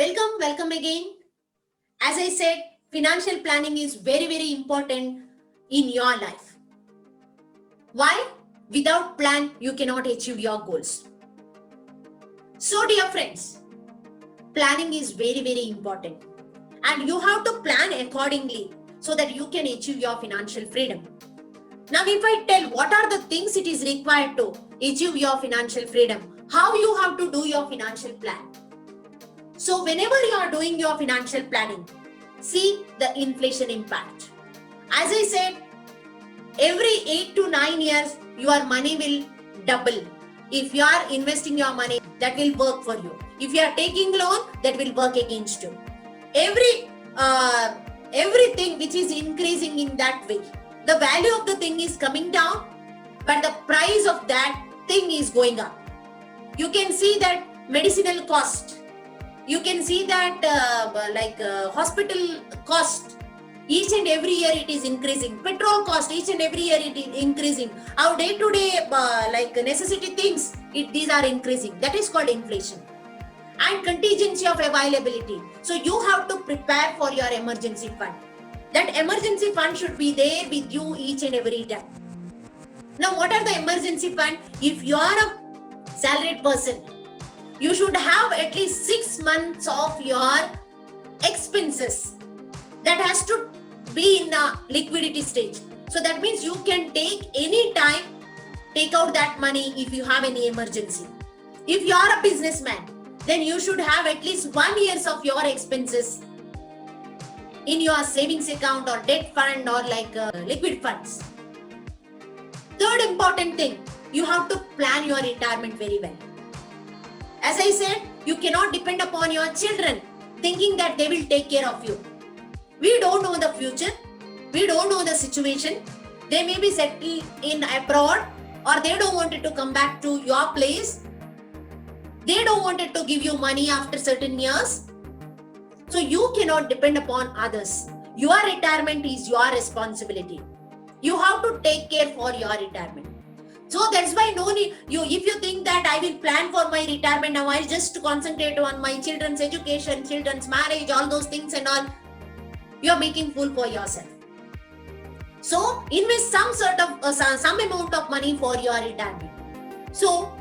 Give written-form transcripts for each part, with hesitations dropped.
Welcome again. As I said, financial planning is very important in your life. Why? Without plan, you cannot achieve your goals. So, dear friends, planning is very important, and you have to plan accordingly so that you can achieve your financial freedom. Now, if I tell what are the things it is required to achieve your financial freedom, how you have to do your financial plan. So, whenever you are doing your financial planning, see the inflation impact. As I said, every 8 to 9 years, your money will double. If you are investing your money, that will work for you. If you are taking loan, that will work against you. Everything which is increasing in that way, the value of the thing is coming down, but the price of that thing is going up. You can see that medicinal cost. You can see that hospital cost. Each and every year it is increasing. Petrol cost, each and every year it is increasing. Our day-to-day necessity things, these are increasing. That is called inflation. And contingency of availability. So you have to prepare for your emergency fund. That emergency fund should be there with you each and every time. Now, what are the emergency fund? If you are a salaried person, you should have at least 6 months of your expenses that has to be in a liquidity stage. So that means you can take any time, take out that money if you have any emergency. If you are a businessman, then you should have at least 1 year of your expenses in your savings account or debt fund or liquid funds. Third important thing, you have to plan your retirement very well. As I said, you cannot depend upon your children thinking that they will take care of you. We don't know the future. We don't know the situation. They may be settled in abroad, or they don't want to come back to your place. They don't want to give you money after certain years. So you cannot depend upon others. Your retirement is your responsibility. You have to take care for your retirement. So that's why no need, if you think that I will plan for my retirement now, I'll just concentrate on my children's education, children's marriage, all those things and all, you're making fool for yourself. So invest some sort of some amount of money for your retirement. So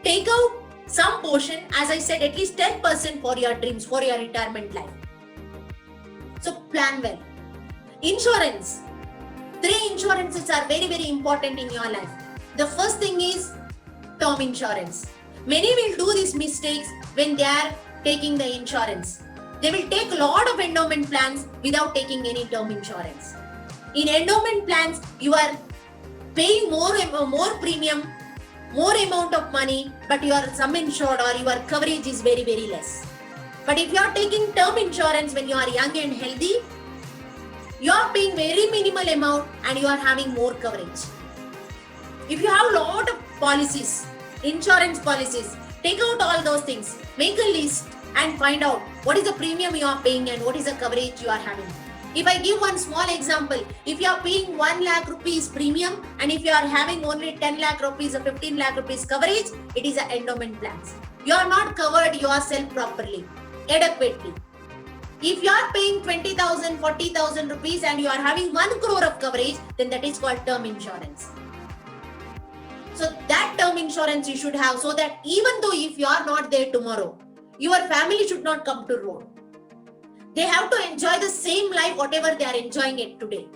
take out some portion, as I said, at least 10% for your dreams, for your retirement life. So plan well. Insurance. 3 insurances are very important in your life. The first thing is term insurance. Many will do these mistakes when they are taking the insurance. They will take a lot of endowment plans without taking any term insurance. In endowment plans, you are paying more premium, more amount of money, but your sum insured or your coverage is very less. But if you are taking term insurance when you are young and healthy, you are paying very minimal amount and you are having more coverage. If you have a lot of policies, insurance policies, take out all those things, make a list and find out what is the premium you are paying and what is the coverage you are having. If I give one small example, if you are paying 1 lakh rupees premium and if you are having only 10 lakh rupees or 15 lakh rupees coverage, it is an endowment plans. You are not covered yourself properly, adequately. If you are paying 20,000, 40,000 rupees and you are having 1 crore of coverage, then that is called term insurance. So that term insurance you should have, so that even though if you are not there tomorrow, your family should not come to road. They have to enjoy the same life whatever they are enjoying it today.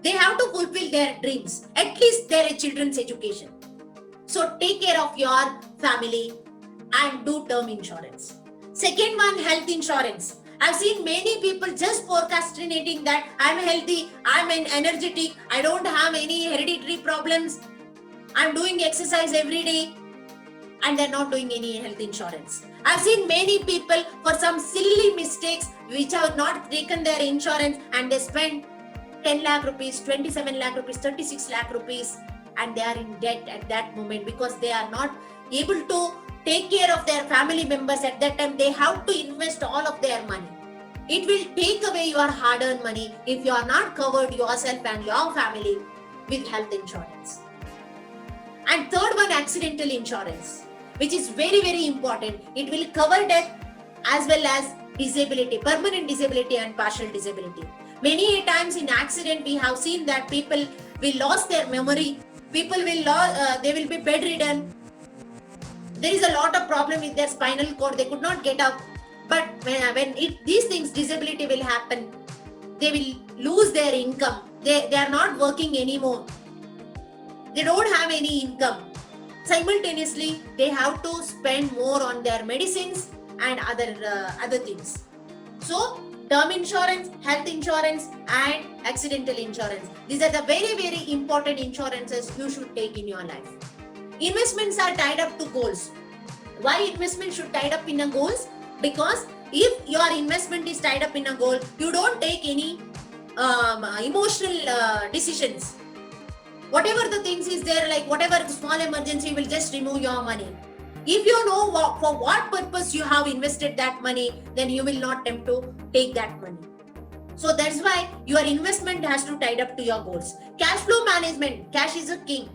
They have to fulfill their dreams, at least their children's education. So take care of your family and do term insurance. Second one, health insurance. I've seen many people just procrastinating that I'm healthy, I'm energetic, I don't have any hereditary problems, I'm doing exercise every day, and they're not doing any health insurance. I've seen many people for some silly mistakes which have not taken their insurance and they spend 10 lakh rupees, 27 lakh rupees, 36 lakh rupees and they are in debt at that moment because they are not able to take care of their family members at that time. They have to invest all of their money. It will take away your hard-earned money if you are not covered yourself and your family with health insurance. And third one, accidental insurance, which is very important. It will cover death as well as disability, permanent disability and partial disability. Many a times in accident we have seen that people will lose their memory, people will they will be bedridden. There is a lot of problem with their spinal cord, they could not get up. But when these things, disability will happen, they will lose their income, they are not working anymore, they don't have any income. Simultaneously they have to spend more on their medicines and other things. So term insurance, health insurance and accidental insurance, these are the very important insurances you should take in your life. Investments are tied up to goals. Why investment should tied up in a goals? Because if your investment is tied up in a goal, you don't take any emotional decisions. Whatever the things is there, like whatever small emergency, you will just remove your money. If you know for what purpose you have invested that money, then you will not tempt to take that money. So that's why your investment has to tied up to your goals. Cash flow management, cash is a king.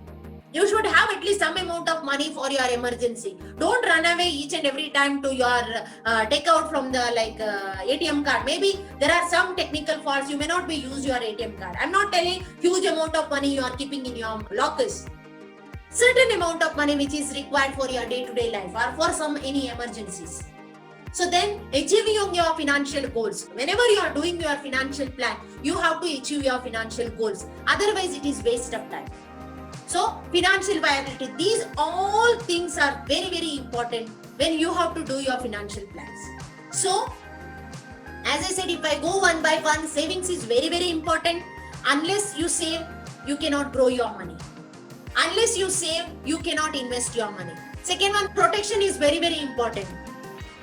You should have at least some amount of money for your emergency. Don't run away each and every time to your take out from the ATM card. Maybe there are some technical faults, you may not be use your ATM card. I'm not telling huge amount of money you are keeping in your lockers. Certain amount of money which is required for your day-to-day life or for some any emergencies. So then achieving your financial goals. Whenever you are doing your financial plan, you have to achieve your financial goals. Otherwise it is waste of time. So financial viability, these all things are very important when you have to do your financial plans. So as I said, if I go one by one, savings is very important. Unless you save, you cannot grow your money. Unless you save, you cannot invest your money. Second one, protection is very important.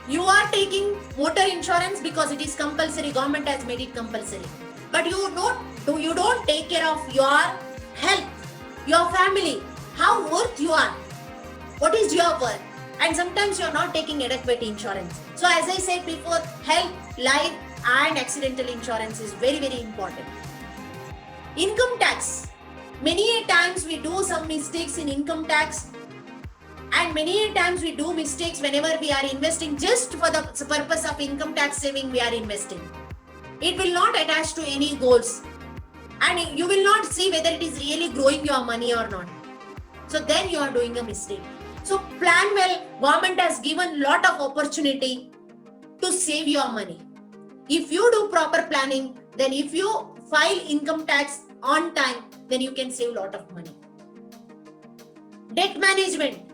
You are taking motor insurance because it is compulsory, government has made it compulsory. But you don't take care of your health, your family, how worth you are, what is your worth, and sometimes you are not taking adequate insurance. So as I said before, health, life and accidental insurance is very important. Income tax. Many a times we do some mistakes in income tax, and many a times we do mistakes whenever we are investing just for the purpose of income tax saving we are investing. It will not attach to any goals. And you will not see whether it is really growing your money or not. So then you are doing a mistake. So plan well. Government has given lot of opportunity to save your money. If you do proper planning, then if you file income tax on time, then you can save lot of money. Debt management.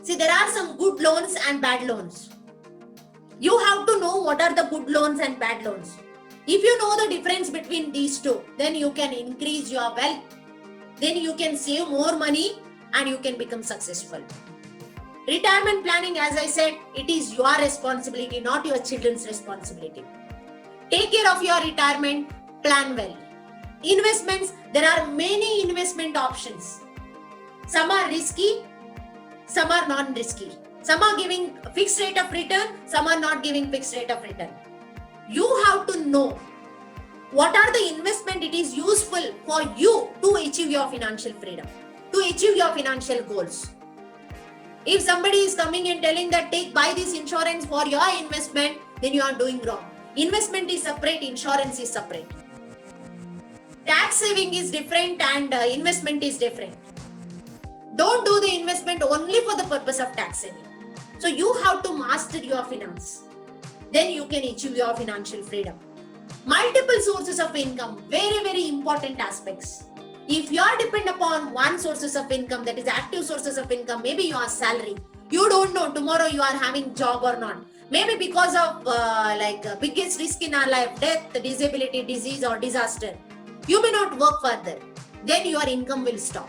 See, there are some good loans and bad loans. You have to know what are the good loans and bad loans. If you know the difference between these two, then you can increase your wealth, then you can save more money and you can become successful. Retirement planning, as I said, it is your responsibility, not your children's responsibility. Take care of your retirement, plan well. Investments, there are many investment options. Some are risky, some are non-risky. Some are giving fixed rate of return, some are not giving fixed rate of return. You have to know what are the investment it is useful for you to achieve your financial freedom, to achieve your financial goals. If somebody is coming and telling that buy this insurance for your investment, then you are doing wrong. Investment is separate, insurance is separate. Tax saving is different and investment is different. Don't do the investment only for the purpose of tax saving. So you have to master your finance. Then you can achieve your financial freedom. Multiple sources of income, very important aspects. If you are dependent upon one sources of income, that is active sources of income, maybe your salary, you don't know tomorrow you are having job or not. Maybe because of biggest risk in our life, death, disability, disease or disaster, you may not work further. Then your income will stop.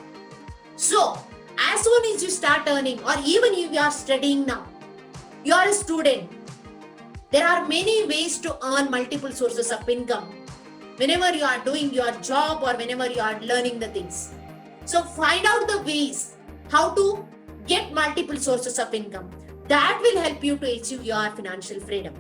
So as soon as you start earning, or even if you are studying now, you are a student, there are many ways to earn multiple sources of income whenever you are doing your job or whenever you are learning the things. So find out the ways how to get multiple sources of income. That will help you to achieve your financial freedom.